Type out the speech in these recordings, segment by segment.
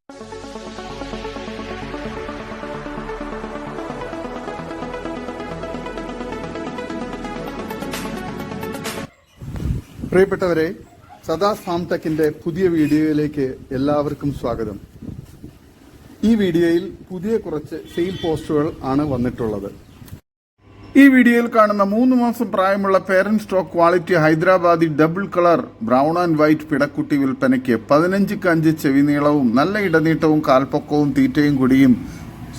പ്രിയപ്പെട്ടവരെ, സദാസ് ഫാം ടെക്കിന്റെ പുതിയ വീഡിയോയിലേക്ക് എല്ലാവർക്കും സ്വാഗതം. ഈ വീഡിയോയിൽ പുതിയ കുറച്ച് സെയിൽ പോസ്റ്റുകൾ ആണ് വന്നിട്ടുള്ളത്. ഈ വീഡിയോയിൽ കാണുന്ന 3 മാസം പ്രായമുള്ള parent stock quality Hyderabadi double colour brown and white പിടക്കുട്ടി വിൽപ്പനയ്ക്ക് 15-5 ചെവി നീളവും നല്ല ഇടനീട്ടവും കാൽപ്പൊക്കവും തീറ്റയും കുടിയും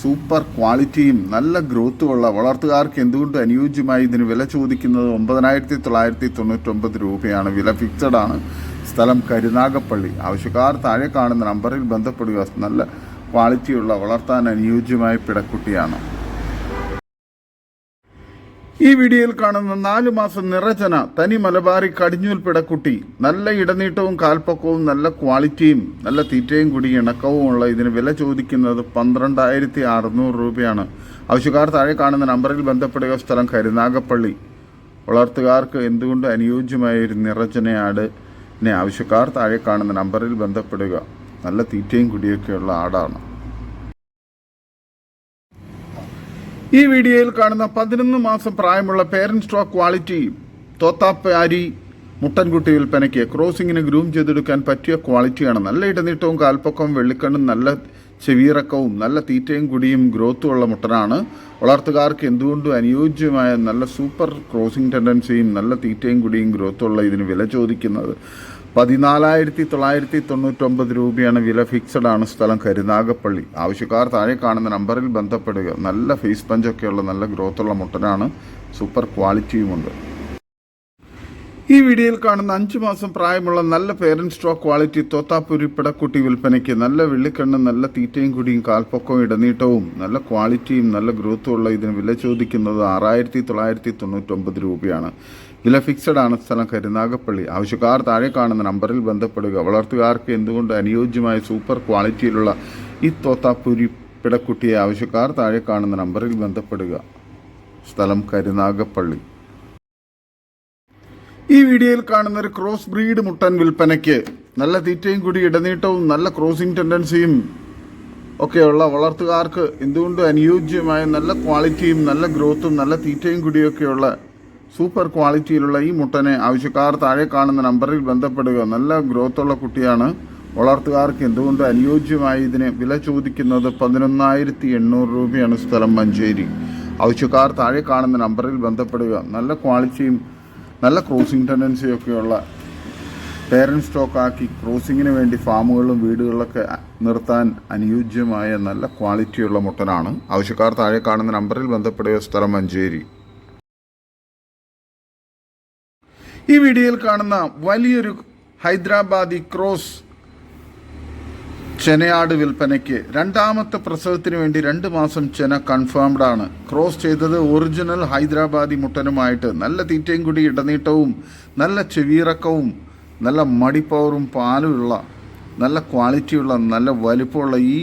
സൂപ്പർ ക്വാളിറ്റിയും നല്ല ഗ്രോത്തുമുള്ള വളർത്തുകാർക്ക് എന്തുകൊണ്ട് അനുയോജ്യമായി ഇതിന് വില ചോദിക്കുന്നത് 9,999 രൂപയാണ്. വില ഫിക്സഡ് ആണ്. സ്ഥലം കരുനാഗപ്പള്ളി. ആവശ്യക്കാർ താഴെ കാണുന്ന നമ്പറിൽ ബന്ധപ്പെടുക. നല്ല ക്വാളിറ്റിയുള്ള വളർത്താൻ അനുയോജ്യമായ പിടക്കുട്ടിയാണ്. ഈ വീഡിയോയിൽ കാണുന്ന 4 മാസം നിറചന തനി മലബാറി കടിഞ്ഞൂൽ പിടക്കുട്ടി നല്ല ഇടനീട്ടവും കാൽപ്പൊക്കവും നല്ല ക്വാളിറ്റിയും നല്ല തീറ്റയും കൂടി ഇണക്കവുമുള്ള ഇതിന് വില ചോദിക്കുന്നത് 12,600 രൂപയാണ്. ആവശ്യക്കാർ താഴെ കാണുന്ന നമ്പറിൽ ബന്ധപ്പെടുക. സ്ഥലം കരുനാഗപ്പള്ളി. വളർത്തുകാർക്ക് എന്തുകൊണ്ട് അനുയോജ്യമായ ഒരു നിറചനയാടിനെ ആവശ്യക്കാർ താഴെ കാണുന്ന നമ്പറിൽ ബന്ധപ്പെടുക. നല്ല തീറ്റയും കുടിയൊക്കെയുള്ള ആടാണ്. ഈ വീഡിയോയിൽ കാണുന്ന 11 മാസം പ്രായമുള്ള പേരന്റ് സ്റ്റോക്ക് ക്വാളിറ്റി തോത്താപ്പാരി മുട്ടൻകുട്ടി വിൽപ്പനയ്ക്ക് ക്രോസിങ്ങിന് ഗ്രൂം ചെയ്തെടുക്കാൻ പറ്റിയ ക്വാളിറ്റിയാണ്. നല്ല ഇടനീട്ടവും കാൽപ്പൊക്കവും വെള്ളിക്കണ്ണും നല്ല ചെവിയിറക്കവും നല്ല തീറ്റയും കുടിയും ഗ്രോത്തും ഉള്ള മുട്ടനാണ്. വളർത്തുകാർക്ക് എന്തുകൊണ്ടും അനുയോജ്യമായ നല്ല സൂപ്പർ ക്രോസിംഗ് ടെൻഡൻസിയും നല്ല തീറ്റയും കുടിയും ഗ്രോത്തുള്ള ഇതിന് വില ചോദിക്കുന്നത് 14,999 രൂപയാണ്. വില ഫിക്സഡ് ആണ്. സ്ഥലം കരുനാഗപ്പള്ളി. ആവശ്യക്കാർ താഴെ കാണുന്ന നമ്പറിൽ ബന്ധപ്പെടുക. നല്ല ഫേസ് പഞ്ചൊക്കെയുള്ള നല്ല ഗ്രോത്തുള്ള മുട്ടനാണ്. സൂപ്പർ ക്വാളിറ്റിയുമുണ്ട്. ഈ വീഡിയോയിൽ കാണുന്ന 5 മാസം പ്രായമുള്ള നല്ല പേരന്റ് സ്റ്റോക്ക് ക്വാളിറ്റി തോത്താപ്പൂരി പിടക്കുട്ടി വിൽപ്പനയ്ക്ക് നല്ല വെള്ളിക്കണ്ണും നല്ല തീറ്റയും കുടിയും കാൽപ്പൊക്കവും ഇടനീട്ടവും നല്ല ക്വാളിറ്റിയും നല്ല ഗ്രോത്തും ഉള്ള ഇതിന് വില ചോദിക്കുന്നത് 6,999 രൂപയാണ്. വില ഫിക്സഡ് ആണ്. സ്ഥലം കരുനാഗപ്പള്ളി. ആവശ്യക്കാർ താഴെ കാണുന്ന നമ്പറിൽ ബന്ധപ്പെടുക. വളർത്തുകാർക്ക് എന്തുകൊണ്ട് അനുയോജ്യമായ സൂപ്പർ ക്വാളിറ്റിയിലുള്ള ഈ തോത്താപ്പൂരി പിടക്കുട്ടിയെ ആവശ്യക്കാർ താഴെ കാണുന്ന നമ്പറിൽ ബന്ധപ്പെടുക. സ്ഥലം കരുനാഗപ്പള്ളി. ഈ വീഡിയോയിൽ കാണുന്ന ഒരു ക്രോസ് ബ്രീഡ് മുട്ടൻ വിൽപ്പനയ്ക്ക് നല്ല തീറ്റയും കൂടി ഇടനീട്ടവും നല്ല ക്രോസിംഗ് ടെൻഡൻസിയും ഒക്കെയുള്ള വളർത്തുകാർക്ക് എന്തുകൊണ്ട് അനുയോജ്യമായ നല്ല ക്വാളിറ്റിയും നല്ല ഗ്രോത്തും നല്ല തീറ്റയും കൂടിയൊക്കെയുള്ള സൂപ്പർ ക്വാളിറ്റിയിലുള്ള ഈ മുട്ടനെ ആവശ്യക്കാർ താഴെ കാണുന്ന നമ്പറിൽ ബന്ധപ്പെടുക. നല്ല ഗ്രോത്തുള്ള കുട്ടിയാണ്. വളർത്തുകാർക്ക് എന്തുകൊണ്ട് അനുയോജ്യമായി ഇതിന് വില ചോദിക്കുന്നത് 11,800 രൂപയാണ്. സ്ഥലം മഞ്ചേരി. ആവശ്യക്കാർ താഴെ കാണുന്ന നമ്പറിൽ ബന്ധപ്പെടുക. നല്ല ക്വാളിറ്റിയും നല്ല ക്രോസിംഗ് ടെൻഡൻസിയൊക്കെയുള്ള പേരന്റ് സ്റ്റോക്കാക്കി ക്രോസിങ്ങിന് വേണ്ടി ഫാമുകളിലും വീടുകളിലൊക്കെ നിർത്താൻ അനുയോജ്യമായ നല്ല ക്വാളിറ്റിയുള്ള മുട്ടനാണ്. ആവശ്യക്കാർ താഴെ കാണുന്ന നമ്പറിൽ ബന്ധപ്പെടുക. സ്ഥലം മഞ്ചേരി. ഈ വീഡിയോയിൽ കാണുന്ന വലിയൊരു ഹൈദരാബാദി ക്രോസ് ചെനയാട് വിൽപ്പനയ്ക്ക് 2ാമത്തെ പ്രസവത്തിന് വേണ്ടി 2 മാസം ചെന കൺഫേംഡ് ആണ്. ക്രോസ് ചെയ്തത് ഒറിജിനൽ ഹൈദരാബാദി മുട്ടനുമായിട്ട് നല്ല തീറ്റയും കൂടി ഇടനീട്ടവും നല്ല ചെവിയിറക്കവും നല്ല മടിപ്പവറും പാലുമുള്ള നല്ല ക്വാളിറ്റിയുള്ള നല്ല വലിപ്പമുള്ള ഈ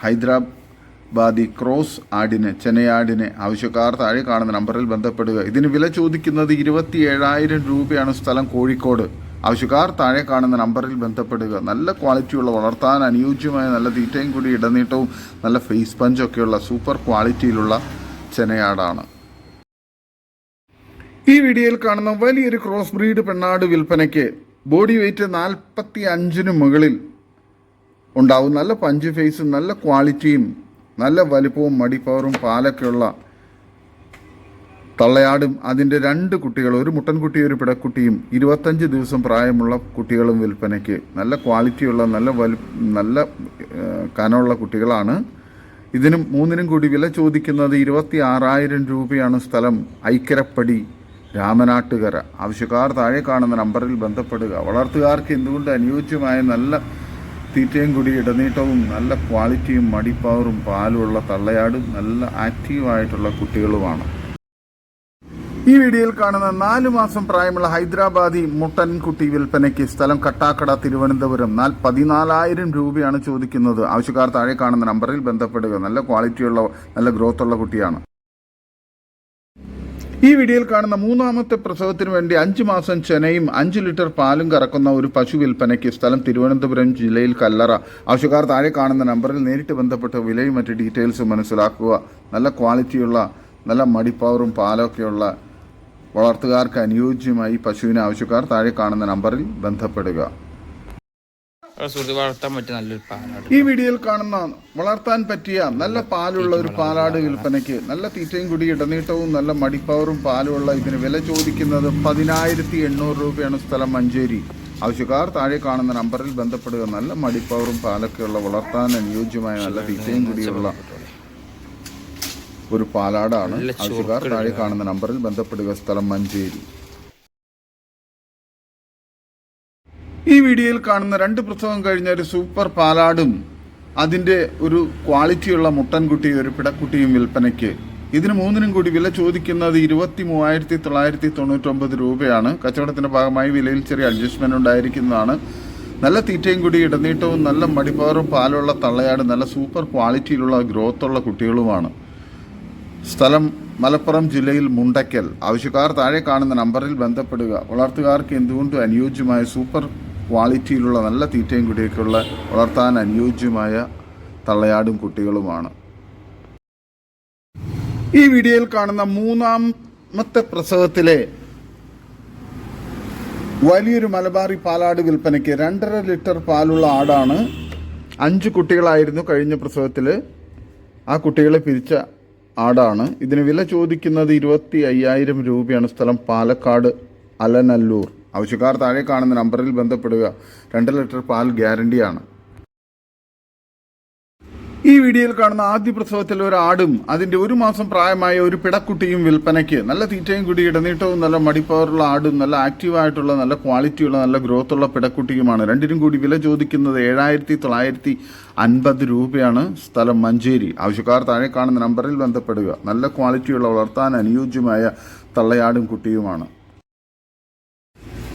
ഹൈദരാബാദി ക്രോസ് ആടിനെ ചെനയാടിനെ ആവശ്യക്കാർ താഴെ കാണുന്ന നമ്പറിൽ ബന്ധപ്പെടുക. ഇതിന് വില ചോദിക്കുന്നത് 27,000 രൂപയാണ്. സ്ഥലം കോഴിക്കോട്. ആവശ്യക്കാർ താഴെ കാണുന്ന നമ്പറിൽ ബന്ധപ്പെടുക. നല്ല ക്വാളിറ്റിയുള്ള വളർത്താൻ അനുയോജ്യമായ നല്ല തീറ്റയും കൂടി ഇടനീട്ടവും നല്ല ഫേസ് പഞ്ചൊക്കെയുള്ള സൂപ്പർ ക്വാളിറ്റിയിലുള്ള ചെനയാടാണ്. ഈ വീഡിയോയിൽ കാണുന്ന വലിയൊരു ക്രോസ് ബ്രീഡ് പെണ്ണാട് വിൽപ്പനയ്ക്ക് ബോഡി വെയ്റ്റ് 45 മുകളിൽ ഉണ്ടാവും. നല്ല പഞ്ച് ഫേസും നല്ല ക്വാളിറ്റിയും നല്ല വലിപ്പവും മടിപ്പവറും പാലൊക്കെയുള്ള തള്ളയാടും അതിൻ്റെ 2 കുട്ടികൾ, ഒരു മുട്ടൻകുട്ടിയും ഒരു പിടക്കുട്ടിയും 25 ദിവസം പ്രായമുള്ള കുട്ടികളും വിൽപ്പനയ്ക്ക്. നല്ല ക്വാളിറ്റിയുള്ള നല്ല കനമുള്ള കുട്ടികളാണ്. ഇതിനും 3നും കൂടി വില ചോദിക്കുന്നത് 26,000 രൂപയാണ്. സ്ഥലം ഐക്കരപ്പടി, രാമനാട്ടുകര. ആവശ്യക്കാർ താഴെ കാണുന്ന നമ്പറിൽ ബന്ധപ്പെടുക. വളർത്തുകാർക്ക് എന്തുകൊണ്ട് അനുയോജ്യമായ നല്ല തീറ്റയും കൂടി ഇടനീട്ടവും നല്ല ക്വാളിറ്റിയും മടിപ്പവറും പാലുമുള്ള തള്ളയാടും നല്ല ആക്റ്റീവായിട്ടുള്ള കുട്ടികളുമാണ്. ഈ വീഡിയോയിൽ കാണുന്ന 4 മാസം പ്രായമുള്ള ഹൈദരാബാദി മുട്ടൻകുട്ടി വിൽപ്പനയ്ക്ക്. സ്ഥലം കട്ടാക്കട, തിരുവനന്തപുരം. 14,000 രൂപയാണ് ചോദിക്കുന്നത്. ആവശ്യക്കാർ താഴെ കാണുന്ന നമ്പറിൽ ബന്ധപ്പെടുക. നല്ല ക്വാളിറ്റിയുള്ള നല്ല ഗ്രോത്തുള്ള കുട്ടിയാണ്. ഈ വീഡിയോയിൽ കാണുന്ന മൂന്നാമത്തെ പ്രസവത്തിന് വേണ്ടി 5 മാസം ചെനയും 5 ലിറ്റർ പാലും കറക്കുന്ന ഒരു പശു വിൽപ്പനയ്ക്ക്. സ്ഥലം തിരുവനന്തപുരം ജില്ലയിൽ കല്ലറ. ആവശ്യക്കാർ താഴെ കാണുന്ന നമ്പറിൽ നേരിട്ട് ബന്ധപ്പെട്ട് വിലയും മറ്റ് ഡീറ്റെയിൽസും മനസ്സിലാക്കുക. നല്ല ക്വാളിറ്റിയുള്ള നല്ല മടിപ്പവറും പാലൊക്കെയുള്ള വളർത്തുകാർക്ക് അനുയോജ്യമായി പശുവിനെ ആവശ്യക്കാർ താഴെ കാണുന്ന നമ്പറിൽ ബന്ധപ്പെടുക. വളർത്താൻ പറ്റിയ നല്ലൊരു പാലാട്. ഈ വീഡിയോയിൽ കാണുന്ന വളർത്താൻ പറ്റിയ നല്ല പാലുള്ള ഒരു പാലാട് വിൽപ്പനയ്ക്ക്. നല്ല തീറ്റയും കൂടി ഇടനീട്ടവും നല്ല മടിപ്പവറും പാലുമുള്ള ഇതിന് വില ചോദിക്കുന്നത് 10,800 രൂപയാണ്. സ്ഥലം മഞ്ചേരി. ആവശ്യക്കാർ താഴെ കാണുന്ന നമ്പറിൽ ബന്ധപ്പെടുക. നല്ല മടിപ്പവറും പാലൊക്കെയുള്ള വളർത്താൻ അനുയോജ്യമായ നല്ല തീറ്റയും കൂടിയുള്ള ഒരു പാലാടാണ്. ആവശ്യക്കാർ താഴെ കാണുന്ന നമ്പറിൽ ബന്ധപ്പെടുക. സ്ഥലം മഞ്ചേരി. ഈ വീഡിയോയിൽ കാണുന്ന 2 പ്രസവം കഴിഞ്ഞ ഒരു സൂപ്പർ പാലാടും അതിൻ്റെ ഒരു ക്വാളിറ്റിയുള്ള മുട്ടൻകുട്ടിയും ഒരു പിടക്കുട്ടിയും വിൽപ്പനയ്ക്ക്. ഇതിന് മൂന്നിനും കൂടി വില ചോദിക്കുന്നത് 23,999 രൂപയാണ്. കച്ചവടത്തിൻ്റെ ഭാഗമായി വിലയിൽ ചെറിയ അഡ്ജസ്റ്റ്മെൻറ്റ് ഉണ്ടായിരിക്കുന്നതാണ്. നല്ല തീറ്റയും കൂടി ഇടനീട്ടവും നല്ല മടിപ്പവറും പാലുള്ള തള്ളയാട് നല്ല സൂപ്പർ ക്വാളിറ്റിയിലുള്ള ഗ്രോത്തുള്ള കുട്ടികളുമാണ്. സ്ഥലം മലപ്പുറം ജില്ലയിൽ മുണ്ടയ്ക്കൽ. ആവശ്യക്കാർ താഴെ കാണുന്ന നമ്പറിൽ ബന്ധപ്പെടുക. വളർത്തുകാർക്ക് എന്തുകൊണ്ടും അനുയോജ്യമായ സൂപ്പർ ക്വാളിറ്റിയിലുള്ള നല്ല തീറ്റയും കുടിയൊക്കെയുള്ള വളർത്താൻ അനുയോജ്യമായ തള്ളയാടും കുട്ടികളുമാണ്. ഈ വീഡിയോയിൽ കാണുന്ന മൂന്നാമത്തെ പ്രസവത്തിലെ വലിയൊരു മലബാറി പാലാട് വിൽപ്പനയ്ക്ക്. 2.5 ലിറ്റർ പാലുള്ള ആടാണ്. 5 കുട്ടികളായിരുന്നു കഴിഞ്ഞ പ്രസവത്തിൽ. ആ കുട്ടികളെ പിരിച്ച ആടാണ്. ഇതിന് വില ചോദിക്കുന്നത് 25,000 രൂപയാണ്. സ്ഥലം പാലക്കാട് അലനല്ലൂർ. ആവശ്യക്കാർ താഴെ കാണുന്ന നമ്പറിൽ ബന്ധപ്പെടുക. 2 ലിറ്റർ പാൽ ഗ്യാരണ്ടിയാണ്. ഈ വീഡിയോയിൽ കാണുന്ന ആദ്യ പ്രസവത്തിൽ ഒരു ആടും അതിൻ്റെ 1 മാസം പ്രായമായ ഒരു പിടക്കുട്ടിയും വിൽപ്പനയ്ക്ക്. നല്ല തീറ്റയും കൂടി ഇടനീട്ടവും നല്ല മടിപ്പവറുള്ള ആടും നല്ല ആക്റ്റീവായിട്ടുള്ള നല്ല ക്വാളിറ്റിയുള്ള നല്ല ഗ്രോത്തുള്ള പിടക്കുട്ടിയുമാണ്. രണ്ടിനും കൂടി വില ചോദിക്കുന്നത് 7,950 രൂപയാണ്. സ്ഥലം മഞ്ചേരി. ആവശ്യക്കാർ താഴെ കാണുന്ന നമ്പറിൽ ബന്ധപ്പെടുക. നല്ല ക്വാളിറ്റിയുള്ള വളർത്താൻ അനുയോജ്യമായ തള്ളയാടും കുട്ടിയുമാണ്.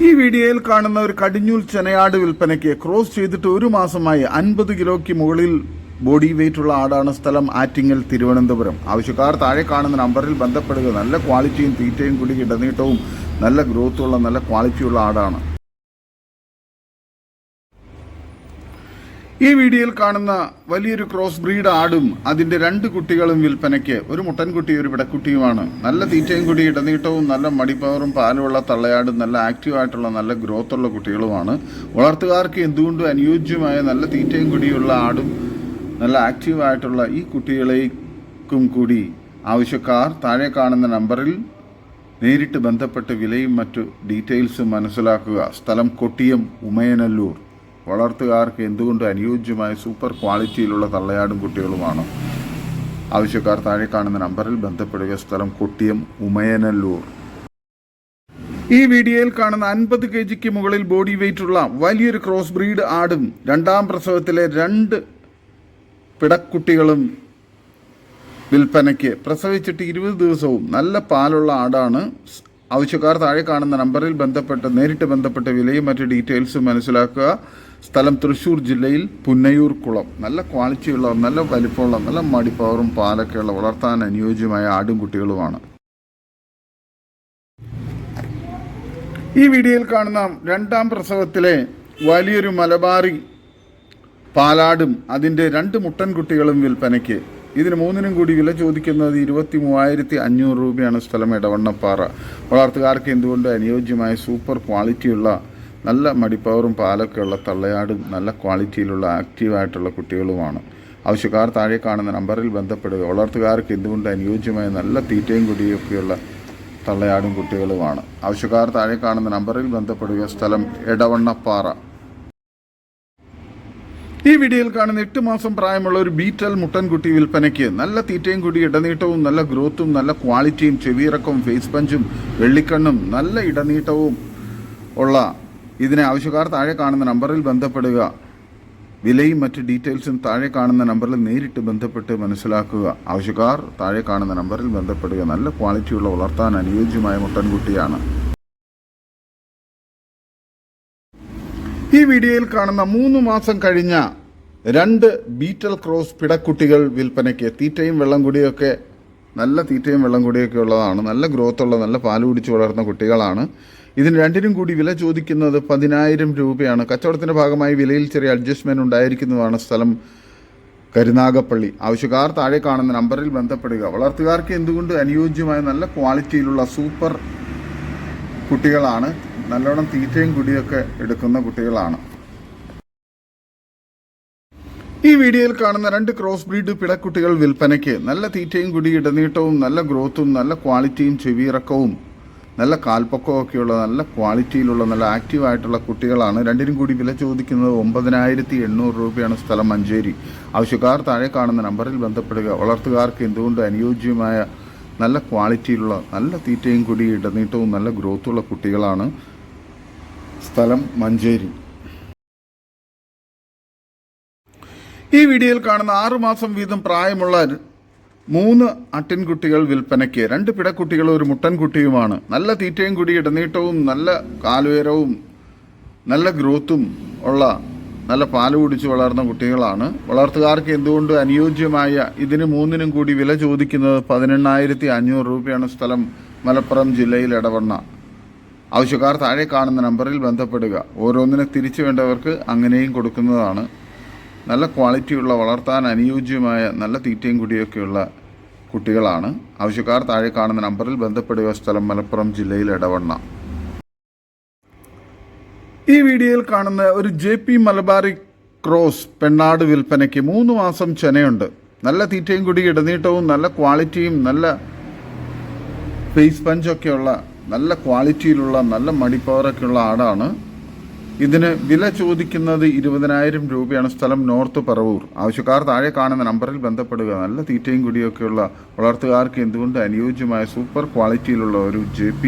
ഈ വീഡിയോയിൽ കാണുന്ന ഒരു കടിഞ്ഞൂൽ ചെനയാട് വിൽപ്പനയ്ക്ക്. ക്രോസ് ചെയ്തിട്ട് 1 മാസമായി 50 കിലോയ്ക്ക് മുകളിൽ ബോഡി വെയിറ്റ് ഉള്ള ആടാണ്. സ്ഥലം ആറ്റിങ്ങൽ തിരുവനന്തപുരം. ആവശ്യക്കാർ താഴെ കാണുന്ന നമ്പറിൽ ബന്ധപ്പെടുക. നല്ല ക്വാളിറ്റിയും തീറ്റയും കൂടി ഇടനീട്ടവും നല്ല ഗ്രോത്തുള്ള നല്ല ക്വാളിറ്റിയുള്ള ആടാണ്. ഈ വീഡിയോയിൽ കാണുന്ന വലിയൊരു ക്രോസ് ബ്രീഡ് ആടും അതിൻ്റെ 2 കുട്ടികളും വിൽപ്പനയ്ക്ക്. ഒരു മുട്ടൻകുട്ടി ഒരു പിടക്കുട്ടിയുമാണ്. നല്ല തീറ്റയും കൂടി ഇടനീട്ടവും നല്ല മടിപ്പവറും പാലുമുള്ള തള്ളയാടും നല്ല ആക്റ്റീവായിട്ടുള്ള നല്ല ഗ്രോത്തുള്ള കുട്ടികളുമാണ്. വളർത്തുകാർക്ക് എന്തുകൊണ്ടും അനുയോജ്യമായ നല്ല തീറ്റയും കൂടിയുള്ള ആടും നല്ല ആക്റ്റീവായിട്ടുള്ള ഈ കുട്ടികളേക്കും കൂടി ആവശ്യക്കാർ താഴെ കാണുന്ന നമ്പറിൽ നേരിട്ട് ബന്ധപ്പെട്ട് വിലയും മറ്റു ഡീറ്റെയിൽസും മനസ്സിലാക്കുക. സ്ഥലം കൊട്ടിയം ഉമയനല്ലൂർ. വളർത്തുകാർക്ക് എന്തുകൊണ്ട് അനുയോജ്യമായ സൂപ്പർ ക്വാളിറ്റിയിലുള്ള തള്ളയാടും കുട്ടികളുമാണ്. ആവശ്യക്കാർ താഴെ കാണുന്ന നമ്പറിൽ ബന്ധപ്പെടുക. സ്ഥലം കൊട്ടിയം ഉമയനല്ലൂർ. ഈ വീഡിയോയിൽ കാണുന്ന 50 kgക്ക് മുകളിൽ ബോഡി വെയിറ്റ് ഉള്ള വലിയൊരു ക്രോസ് ബ്രീഡ് ആടും 2ാം പ്രസവത്തിലെ 2 പിടക്കുട്ടികളും വിൽപ്പനയ്ക്ക്. പ്രസവിച്ചിട്ട് 20 ദിവസവും നല്ല പാലുള്ള ആടാണ്. ആവശ്യക്കാർ താഴെ കാണുന്ന നമ്പറിൽ ബന്ധപ്പെട്ട് നേരിട്ട് ബന്ധപ്പെട്ട് വിലയും മറ്റ് ഡീറ്റെയിൽസും മനസ്സിലാക്കുക. സ്ഥലം തൃശ്ശൂർ ജില്ലയിൽ പുന്നയൂർ കുളം. നല്ല ക്വാളിറ്റിയുള്ള നല്ല വലിപ്പമുള്ള നല്ല മടിപ്പവറും പാലൊക്കെയുള്ള വളർത്താൻ അനുയോജ്യമായ ആടും കുട്ടികളുമാണ്. ഈ വീഡിയോയിൽ കാണുന്ന 2ാം പ്രസവത്തിലെ വലിയൊരു മലബാറി പാലാടും അതിൻ്റെ 2 മുട്ടൻകുട്ടികളും വിൽപ്പനയ്ക്ക്. ഇതിന് മൂന്നിനും കൂടി വില ചോദിക്കുന്നത് 23,500 രൂപയാണ്. സ്ഥലം എടവണ്ണപ്പാറ. വളർത്തുകാർക്ക് എന്തുകൊണ്ട് അനുയോജ്യമായ സൂപ്പർ ക്വാളിറ്റിയുള്ള നല്ല മടിപ്പവറും പാലൊക്കെയുള്ള തള്ളയാടും നല്ല ക്വാളിറ്റിയിലുള്ള ആക്റ്റീവായിട്ടുള്ള കുട്ടികളുമാണ്. ആവശ്യക്കാർ താഴെ കാണുന്ന നമ്പറിൽ ബന്ധപ്പെടുക. വളർത്തുകാർക്ക് എന്തുകൊണ്ട് അനുയോജ്യമായ നല്ല തീറ്റയും കുടിയൊക്കെയുള്ള തള്ളയാടും കുട്ടികളുമാണ്. ആവശ്യക്കാർ താഴെ കാണുന്ന നമ്പറിൽ ബന്ധപ്പെടുക. സ്ഥലം എടവണ്ണപ്പാറ. ഈ വീഡിയോയിൽ കാണുന്ന 8 മാസം പ്രായമുള്ള ഒരു ബീറ്റൽ മുട്ടൻകുട്ടി വിൽപ്പനയ്ക്ക്. നല്ല തീറ്റയും കൂടി ഇടനീട്ടവും നല്ല ഗ്രോത്തും നല്ല ക്വാളിറ്റിയും ചെവിയിറക്കവും ഫേസ് പഞ്ചും വെള്ളിക്കണ്ണും നല്ല ഇടനീട്ടവും ഉള്ള ഇതിനെ ആവശ്യക്കാർ താഴെ കാണുന്ന നമ്പറിൽ ബന്ധപ്പെടുക. വിലയും മറ്റ് ഡീറ്റെയിൽസും താഴെ കാണുന്ന നമ്പറിൽ നേരിട്ട് ബന്ധപ്പെട്ട് മനസ്സിലാക്കുക. ആവശ്യക്കാർ താഴെ കാണുന്ന നമ്പറിൽ ബന്ധപ്പെടുക. നല്ല ക്വാളിറ്റിയുള്ള വളർത്താൻ അനുയോജ്യമായ മുട്ടൻകുട്ടിയാണ്. ഈ വീഡിയോയിൽ കാണുന്ന 3 മാസം കഴിഞ്ഞ 2 ബീറ്റൽ ക്രോസ് പിടക്കുട്ടികൾ വിൽപ്പനയ്ക്ക്. തീറ്റയും വെള്ളം കുടിയൊക്കെ നല്ല തീറ്റയും വെള്ളം കൂടിയൊക്കെ ഉള്ളതാണ്. നല്ല ഗ്രോത്തുള്ള നല്ല പാൽ കുടിച്ച് വളർന്ന കുട്ടികളാണ്. ഇതിന് രണ്ടിനും കൂടി വില ചോദിക്കുന്നത് 10,000 രൂപയാണ്. കച്ചവടത്തിൻ്റെ ഭാഗമായി വിലയിൽ ചെറിയ അഡ്ജസ്റ്റ്മെൻറ്റ് ഉണ്ടായിരിക്കുന്നതാണ്. സ്ഥലം കരുനാഗപ്പള്ളി. ആവശ്യക്കാർ താഴെ കാണുന്ന നമ്പറിൽ ബന്ധപ്പെടുക. വളർത്തുകാർക്ക് എന്തുകൊണ്ട് അനുയോജ്യമായ നല്ല ക്വാളിറ്റിയിലുള്ള സൂപ്പർ കുട്ടികളാണ്. നല്ലോണം തീറ്റയും കുടിയൊക്കെ എടുക്കുന്ന കുട്ടികളാണ്. ഈ വീഡിയോയിൽ കാണുന്ന 2 ക്രോസ് ബ്രീഡ് പിടക്കുട്ടികൾ വിൽപ്പനയ്ക്ക്. നല്ല തീറ്റയും കുടി ഇടനീട്ടവും നല്ല ഗ്രോത്തും നല്ല ക്വാളിറ്റിയും ചെവിയിറക്കവും നല്ല കാൽപ്പൊക്കവും ഒക്കെയുള്ള നല്ല ക്വാളിറ്റിയിലുള്ള നല്ല ആക്റ്റീവായിട്ടുള്ള കുട്ടികളാണ്. രണ്ടിനും കൂടി വില ചോദിക്കുന്നത് 9,800 രൂപയാണ്. സ്ഥലം മഞ്ചേരി. ആവശ്യക്കാർ താഴെ കാണുന്ന നമ്പറിൽ ബന്ധപ്പെടുക. വളർത്തുകാർക്ക് എന്തുകൊണ്ട് അനുയോജ്യമായ നല്ല ക്വാളിറ്റിയിലുള്ള നല്ല തീറ്റയും കുടി ഇടനീട്ടവും നല്ല ഗ്രോത്തുള്ള കുട്ടികളാണ്. സ്ഥലം മഞ്ചേരി. ഈ വീഡിയോയിൽ കാണുന്ന 6 മാസം വീതം പ്രായമുള്ള 3 ആട്ടിൻകുട്ടികൾ വിൽപ്പനയ്ക്ക്. 2 പിടക്കുട്ടികളും ഒരു മുട്ടൻകുട്ടിയുമാണ്. നല്ല തീറ്റയും കുടി ഇടനീട്ടവും നല്ല കാലുയരവും നല്ല ഗ്രോത്തും ഉള്ള നല്ല പാല് കുടിച്ച് വളർന്ന കുട്ടികളാണ്. വളർത്തുകാർക്ക് എന്തുകൊണ്ട് അനുയോജ്യമായ ഇതിന് 3നും കൂടി വില ചോദിക്കുന്നത് 18,500 രൂപയാണ്. സ്ഥലം മലപ്പുറം ജില്ലയിൽ എടവണ്ണ. ആവശ്യക്കാർ താഴെ കാണുന്ന നമ്പറിൽ ബന്ധപ്പെടുക. ഓരോന്നിനെ തിരിച്ചു വേണ്ടവർക്ക് അങ്ങനെയും കൊടുക്കുന്നതാണ്. നല്ല ക്വാളിറ്റിയുള്ള വളർത്താൻ അനുയോജ്യമായ നല്ല തീറ്റയും കുടിയൊക്കെയുള്ള കുട്ടികളാണ്. ആവശ്യക്കാർ താഴെ കാണുന്ന നമ്പറിൽ ബന്ധപ്പെടുക. സ്ഥലം മലപ്പുറം ജില്ലയിൽ എടവണ്ണ. ഈ വീഡിയോയിൽ കാണുന്ന ഒരു JP മലബാറി ക്രോസ് പെണ്ണാട് വിൽപ്പനയ്ക്ക്. 3 മാസം ചെനയുണ്ട്. നല്ല തീറ്റയും കുടി ഇടനീട്ടവും നല്ല ക്വാളിറ്റിയും നല്ല ഫേസ് പഞ്ചൊക്കെയുള്ള നല്ല ക്വാളിറ്റിയിലുള്ള നല്ല മടിപ്പവറൊക്കെയുള്ള ആടാണ്. ഇതിന് വില ചോദിക്കുന്നത് 20,000 രൂപയാണ്. സ്ഥലം നോർത്ത് പറവൂർ. ആവശ്യക്കാർ താഴെ കാണുന്ന നമ്പറിൽ ബന്ധപ്പെടുക. നല്ല തീറ്റയും കുടിയൊക്കെയുള്ള വളർത്തുകാർക്ക് എന്തുകൊണ്ട് അനുയോജ്യമായ സൂപ്പർ ക്വാളിറ്റിയിലുള്ള ഒരു JP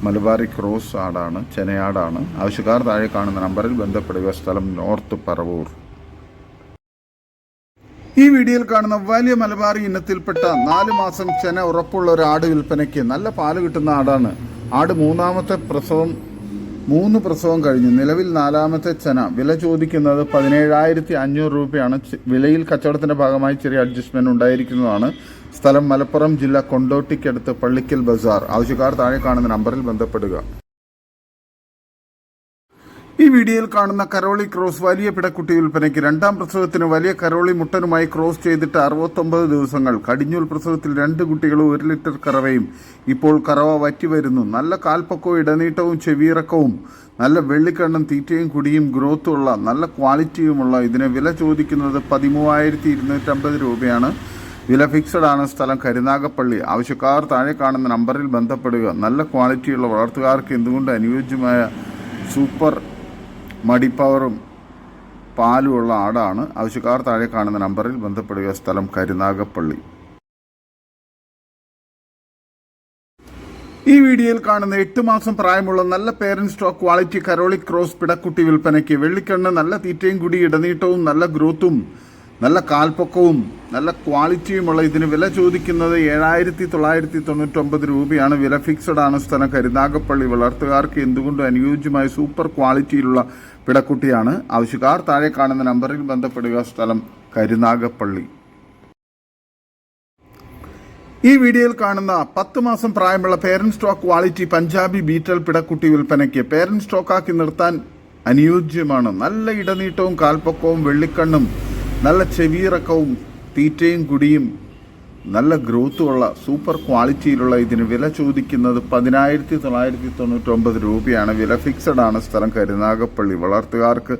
മലബാറി ക്രോസ് ആടാണ്, ചെനയാടാണ്. ആവശ്യക്കാർ താഴെ കാണുന്ന നമ്പറിൽ ബന്ധപ്പെടുക. സ്ഥലം നോർത്ത് പറവൂർ. ഈ വീഡിയോയിൽ കാണുന്ന വലിയ മലബാറി ഇനത്തിൽപ്പെട്ട 4 മാസം ചെന ഉറപ്പുള്ള ഒരു ആട് വിൽപ്പനയ്ക്ക്. നല്ല പാല് കിട്ടുന്ന ആടാണ്. ആട് 3 പ്രസവം കഴിഞ്ഞു. നിലവിൽ 4ാമത്തെ ചെന. വില ചോദിക്കുന്നത് 17,500 രൂപയാണ്. വിലയിൽ കച്ചവടത്തിന്റെ ഭാഗമായി ചെറിയ അഡ്ജസ്റ്റ്മെന്റ് ഉണ്ടായിരിക്കുന്നതാണ്. സ്ഥലം മലപ്പുറം ജില്ല കൊണ്ടോട്ടിക്കടുത്ത് പള്ളിക്കൽ ബസാർ. ആവശ്യക്കാർ താഴെ കാണുന്ന നമ്പറിൽ ബന്ധപ്പെടുക. ഈ വീഡിയോയിൽ കാണുന്ന കരോളി ക്രോസ് വലിയ പിടക്കുട്ടി വിൽപ്പനയ്ക്ക്. 2ാം പ്രസവത്തിന് വലിയ കരോളി മുട്ടനുമായി ക്രോസ് ചെയ്തിട്ട് 69 ദിവസങ്ങൾ. കടിഞ്ഞൂൽ പ്രസവത്തിൽ 2 കുട്ടികളും 1 ലിറ്റർ കറവയും. ഇപ്പോൾ കറവ വറ്റി വരുന്നു. നല്ല കാൽപ്പൊക്കവും ഇടനീട്ടവും ചെവിയിറക്കവും നല്ല വെള്ളിക്കണ്ണും തീറ്റയും കുടിയും ഗ്രോത്തുള്ള നല്ല ക്വാളിറ്റിയുമുള്ള ഇതിന് വില ചോദിക്കുന്നത് 13,250 രൂപയാണ്. വില ഫിക്സഡ് ആണ്. സ്ഥലം കരുനാഗപ്പള്ളി. ആവശ്യക്കാർ താഴെ കാണുന്ന നമ്പറിൽ ബന്ധപ്പെടുക. നല്ല ക്വാളിറ്റിയുള്ള വളർത്തുകാർക്ക് എന്തുകൊണ്ട് അനുയോജ്യമായ സൂപ്പർ മടിപ്പവറും പാലുമുള്ള ആടാണ്. ആവശ്യക്കാർ താഴെ കാണുന്ന നമ്പറിൽ ബന്ധപ്പെടുക. സ്ഥലം കരുനാഗപ്പള്ളി. ഈ വീഡിയോയിൽ കാണുന്ന 8 മാസം പ്രായമുള്ള നല്ല പേരന്റ് സ്റ്റോക്ക് ക്വാളിറ്റി കരോളി ക്രോസ് പിടക്കുട്ടി വിൽപ്പനയ്ക്ക്. വെള്ളിക്കണ്ണ് നല്ല തീറ്റയും കുടി ഇടനീട്ടവും നല്ല ഗ്രോത്തും നല്ല കാൽപ്പൊക്കവും നല്ല ക്വാളിറ്റിയുമുള്ള ഇതിന് വില ചോദിക്കുന്നത് 7,999 രൂപയാണ്. വില ഫിക്സഡ് ആണ്. സ്ഥലം കരുനാഗപ്പള്ളി. വളർത്തുകാർക്ക് എന്തുകൊണ്ട് അനുയോജ്യമായ സൂപ്പർ ക്വാളിറ്റിയിലുള്ള പിടക്കുട്ടിയാണ്. ആവശ്യക്കാർ താഴെ കാണുന്ന നമ്പറിൽ ബന്ധപ്പെടുക. സ്ഥലം കരുനാഗപ്പള്ളി. ഈ വീഡിയോയിൽ കാണുന്ന 10 മാസം പ്രായമുള്ള parent stock quality Punjabi Beetal പിടക്കുട്ടി വിൽപ്പനയ്ക്ക്. പേരന്റ് സ്റ്റോക്കാക്കി നിർത്താൻ അനുയോജ്യമാണ്. നല്ല ഇടനീട്ടവും കാൽപ്പൊക്കവും വെള്ളിക്കണ്ണും നല്ല ചെവിയിറക്കവും തീറ്റയും കുടിയും നല്ല ഗ്രോത്തുമുള്ള സൂപ്പർ ക്വാളിറ്റിയിലുള്ള ഇതിന് വില ചോദിക്കുന്നത് 10,999 രൂപയാണ്. വില ഫിക്സഡ് ആണ്. സ്ഥലം കരുനാഗപ്പള്ളി. വളർത്തുകാർക്ക്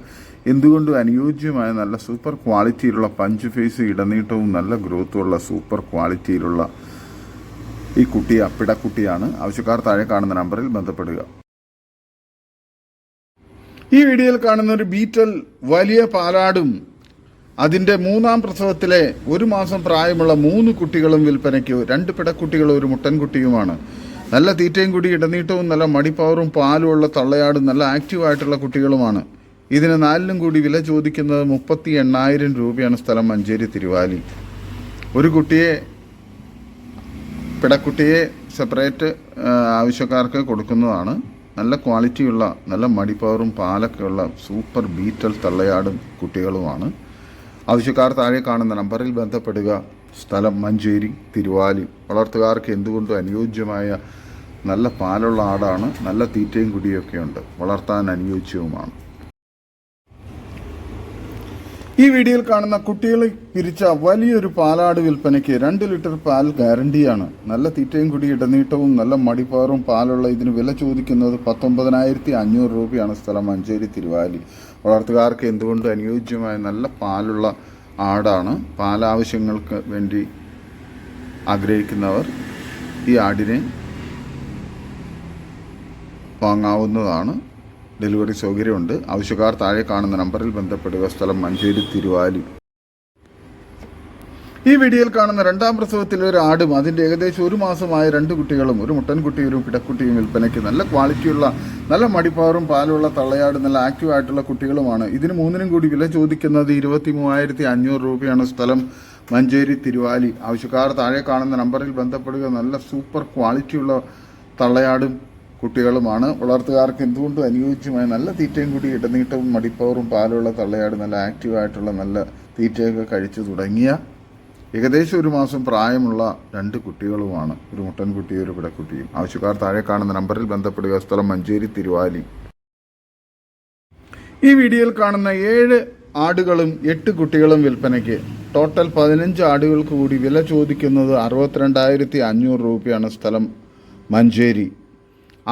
എന്തുകൊണ്ടും അനുയോജ്യമായ നല്ല സൂപ്പർ ക്വാളിറ്റിയിലുള്ള പഞ്ച് ഫേസ് ഇടനീട്ടവും നല്ല ഗ്രോത്തുമുള്ള സൂപ്പർ ക്വാളിറ്റിയിലുള്ള ഈ പിടക്കുട്ടിയാണ്. ആവശ്യക്കാർ താഴെ കാണുന്ന നമ്പറിൽ ബന്ധപ്പെടുക. ഈ വീഡിയോയിൽ കാണുന്ന ഒരു ബീറ്റൽ വലിയ പാലാടും അതിൻ്റെ 3ാം പ്രസവത്തിലെ 1 മാസം പ്രായമുള്ള 3 കുട്ടികളും വിൽപ്പനയ്ക്ക്. 2 പിടക്കുട്ടികളും ഒരു മുട്ടൻകുട്ടിയുമാണ്. നല്ല തീറ്റയും കൂടി ഇടനീട്ടവും നല്ല മടിപ്പവറും പാലുമുള്ള തള്ളയാടും നല്ല ആക്റ്റീവായിട്ടുള്ള കുട്ടികളുമാണ്. ഇതിന് 4നും കൂടി വില ചോദിക്കുന്നത് 38,000 രൂപയാണ്. സ്ഥലം മഞ്ചേരി തിരുവാലി. ഒരു പിടക്കുട്ടിയെ സെപ്പറേറ്റ് ആവശ്യക്കാർക്ക് കൊടുക്കുന്നതാണ്. നല്ല ക്വാളിറ്റിയുള്ള നല്ല മടിപ്പവറും പാലൊക്കെയുള്ള സൂപ്പർ ബീറ്റൽ തള്ളയാടും കുട്ടികളുമാണ്. ആവശ്യക്കാർ താഴെ കാണുന്ന നമ്പറിൽ ബന്ധപ്പെടുക. സ്ഥലം മഞ്ചേരി തിരുവാലി. വളർത്തുകാർക്ക് എന്തുകൊണ്ടും അനുയോജ്യമായ നല്ല പാലുള്ള ആടാണ്. നല്ല തീറ്റയും കുടിയൊക്കെ ഉണ്ട്, വളർത്താൻ അനുയോജ്യവുമാണ്. ഈ വീഡിയോയിൽ കാണുന്ന കുട്ടികളെ പിരിച്ച വലിയൊരു പാലാട് വിൽപ്പനയ്ക്ക് 2 ലിറ്റർ പാൽ ഗ്യാരണ്ടിയാണ്. നല്ല തീറ്റയും കുടി ഇടനീട്ടവും നല്ല മടിപ്പാറും പാലുള്ള ഇതിന് വില ചോദിക്കുന്നത് 19,500 രൂപയാണ്. സ്ഥലം മഞ്ചേരി തിരുവാലി. വളർത്തുകാർക്ക് എന്തുകൊണ്ട് അനുയോജ്യമായ നല്ല പാലുള്ള ആടാണ്. പാലാവശ്യങ്ങൾക്ക് വേണ്ടി ആഗ്രഹിക്കുന്നവർ ഈ ആടിനെ വാങ്ങാവുന്നതാണ്. ഡെലിവറി സൗകര്യമുണ്ട്. ആവശ്യക്കാർ താഴെ കാണുന്ന നമ്പറിൽ ബന്ധപ്പെടുക. സ്ഥലം മഞ്ചേരി തിരുവാലി. ഈ വീഡിയോയിൽ കാണുന്ന 2ാം പ്രസവത്തിലെ ഒരു ആടും അതിൻ്റെ ഏകദേശം 1 മാസമായ 2 കുട്ടികളും, ഒരു മുട്ടൻകുട്ടിയും ഒരു പിടക്കുട്ടിയും വിൽപ്പനയ്ക്ക്. നല്ല ക്വാളിറ്റിയുള്ള നല്ല മടിപ്പാറും പാലുള്ള തള്ളയാട്, നല്ല ആക്റ്റീവായിട്ടുള്ള കുട്ടികളുമാണ്. ഇതിന് 3നും കൂടി വില ചോദിക്കുന്നത് 23,500 രൂപയാണ്. സ്ഥലം മഞ്ചേരി തിരുവാലി. ആവശ്യക്കാർ താഴെ കാണുന്ന നമ്പറിൽ ബന്ധപ്പെടുക. നല്ല സൂപ്പർ ക്വാളിറ്റിയുള്ള തള്ളയാടും കുട്ടികളുമാണ്. വളർത്തുകാർക്ക് എന്തുകൊണ്ടും അനുയോജ്യമായ നല്ല തീറ്റയും കൂടി ഇടനീട്ടവും മടിപ്പവറും പാലുള്ള തള്ളയാട്, നല്ല ആക്റ്റീവായിട്ടുള്ള നല്ല തീറ്റയൊക്കെ കഴിച്ചു തുടങ്ങിയ ഏകദേശം 1 മാസം പ്രായമുള്ള 2 കുട്ടികളുമാണ്. ഒരു മുട്ടൻകുട്ടിയും ഒരു പിടക്കുട്ടിയും. ആവശ്യക്കാർ താഴെ കാണുന്ന നമ്പറിൽ ബന്ധപ്പെടുക. സ്ഥലം മഞ്ചേരി തിരുവാലി. ഈ വീഡിയോയിൽ കാണുന്ന 7 ആടുകളും 8 കുട്ടികളും വിൽപ്പനയ്ക്ക്. ടോട്ടൽ 15 ആടുകൾക്ക് കൂടി വില ചോദിക്കുന്നത് 62,500 രൂപയാണ്. സ്ഥലം മഞ്ചേരി.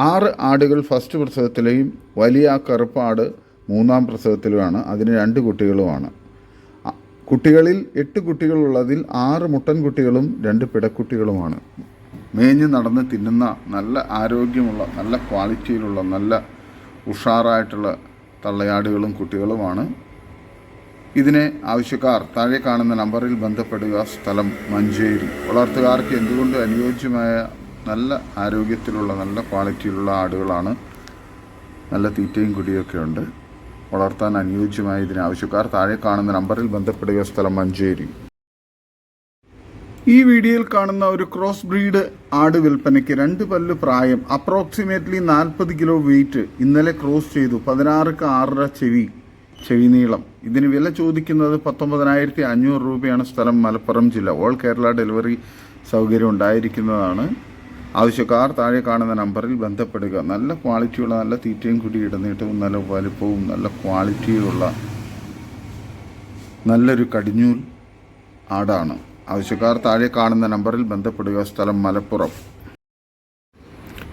6 ആടുകൾ ഫസ്റ്റ് പ്രസവത്തിലെയും വലിയ കറുപ്പാട് 3ാം പ്രസവത്തിലുമാണ്. അതിന് 2 കുട്ടികളുമാണ്. കുട്ടികളിൽ 8 കുട്ടികളുള്ളതിൽ 6 മുട്ടൻകുട്ടികളും 2 പിടക്കുട്ടികളുമാണ്. മേഞ്ഞ് നടന്ന് തിന്നുന്ന നല്ല ആരോഗ്യമുള്ള നല്ല ക്വാളിറ്റിയിലുള്ള നല്ല ഉഷാറായിട്ടുള്ള തള്ളയാടുകളും കുട്ടികളുമാണ്. ഇതിനെ ആവശ്യക്കാർ താഴെ കാണുന്ന നമ്പറിൽ ബന്ധപ്പെടുക. സ്ഥലം മഞ്ചേരി. വളർത്തുകാർക്ക് എന്തുകൊണ്ട് അനുയോജ്യമായ നല്ല ആരോഗ്യത്തിലുള്ള നല്ല ക്വാളിറ്റിയിലുള്ള ആടുകളാണ്. നല്ല തീറ്റയും കുടിയൊക്കെ ഉണ്ട്, വളർത്താൻ അനുയോജ്യമായ ഇതിന് ആവശ്യക്കാർ താഴെ കാണുന്ന നമ്പറിൽ ബന്ധപ്പെടുക. സ്ഥലം മഞ്ചേരി. ഈ വീഡിയോയിൽ കാണുന്ന ഒരു ക്രോസ് ബ്രീഡ് ആട് വിൽപ്പനയ്ക്ക്. 2 പല്ല് പ്രായം, അപ്രോക്സിമേറ്റ്ലി 40 കിലോ വെയിറ്റ്. ഇന്നലെ ക്രോസ് ചെയ്തു. 16ക്ക് 6.5 ചെവി നീളം. ഇതിന് വില ചോദിക്കുന്നത് 19,500 രൂപയാണ്. സ്ഥലം മലപ്പുറം ജില്ല. ഓൾ കേരള ഡെലിവറി സൗകര്യം ഉണ്ടായിരിക്കുന്നതാണ്. ആവശ്യക്കാർ താഴെ കാണുന്ന നമ്പറിൽ ബന്ധപ്പെടുക. നല്ല ക്വാളിറ്റിയുള്ള നല്ല തീറ്റയും കൂടി ഇടനീട്ടവും നല്ല വലുപ്പവും നല്ല ക്വാളിറ്റിയുള്ള നല്ലൊരു കടിഞ്ഞൂൽ ആടാണ്. ആവശ്യക്കാർ താഴെ കാണുന്ന നമ്പറിൽ ബന്ധപ്പെടുക. സ്ഥലം മലപ്പുറം.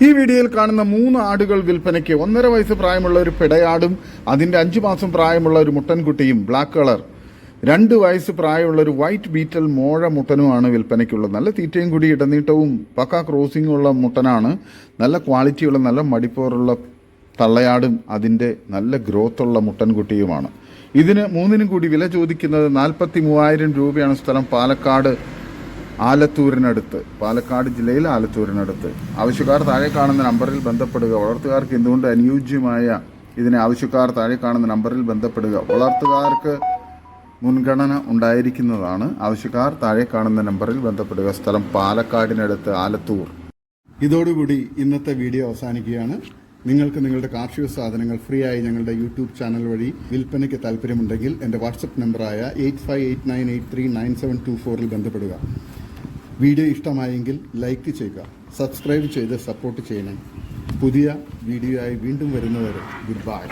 ഈ വീഡിയോയിൽ കാണുന്ന 3 ആടുകൾ വിൽപ്പനയ്ക്ക്. 1.5 വയസ്സ് പ്രായമുള്ള ഒരു പിടയാടും അതിൻ്റെ 5 മാസം പ്രായമുള്ള ഒരു മുട്ടൻകുട്ടിയും, ബ്ലാക്ക് കളർ. 2 വയസ്സ് പ്രായമുള്ള ഒരു വൈറ്റ് ബീറ്റൽ മോഴ മുട്ടനുമാണ് വിൽപ്പനയ്ക്കുള്ളത്. നല്ല തീറ്റയും കൂടി ഇടനീട്ടവും പക്ക ക്രോസിംഗ് ഉള്ള മുട്ടനാണ്. നല്ല ക്വാളിറ്റിയുള്ള നല്ല മടിപ്പോറുള്ള തള്ളയാടും അതിൻ്റെ നല്ല ഗ്രോത്തുള്ള മുട്ടൻകുട്ടിയുമാണ്. ഇതിന് 3നും കൂടി വില ചോദിക്കുന്നത് 43,000 രൂപയാണ്. സ്ഥലം പാലക്കാട് ആലത്തൂരിനടുത്ത്. പാലക്കാട് ജില്ലയിൽ ആലത്തൂരിനടുത്ത്. ആവശ്യക്കാർ താഴെ കാണുന്ന നമ്പറിൽ ബന്ധപ്പെടുക. വളർത്തുകാർക്ക് എന്തുകൊണ്ട് അനുയോജ്യമായ ഇതിനെ ആവശ്യക്കാർ താഴെ കാണുന്ന നമ്പറിൽ ബന്ധപ്പെടുക. വളർത്തുകാർക്ക് മുൻഗണന ഉണ്ടായിരിക്കുന്നതാണ്. ആവശ്യക്കാർ താഴെ കാണുന്ന നമ്പറിൽ ബന്ധപ്പെടുക. സ്ഥലം പാലക്കാടിനടുത്ത് ആലത്തൂർ. ഇതോടുകൂടി ഇന്നത്തെ വീഡിയോ അവസാനിക്കുകയാണ്. നിങ്ങൾക്ക് നിങ്ങളുടെ കാർഷിക സാധനങ്ങൾ ഫ്രീ ആയി ഞങ്ങളുടെ യൂട്യൂബ് ചാനൽ വഴി വിൽപ്പനയ്ക്ക് താല്പര്യമുണ്ടെങ്കിൽ എൻ്റെ വാട്സപ്പ് നമ്പറായ 8589839724 ബന്ധപ്പെടുക. വീഡിയോ ഇഷ്ടമായെങ്കിൽ ലൈക്ക് ചെയ്യുക, സബ്സ്ക്രൈബ് ചെയ്ത് സപ്പോർട്ട് ചെയ്യണേ. പുതിയ വീഡിയോ ആയി വീണ്ടും വരുന്നവരെ ഗുഡ് ബൈ.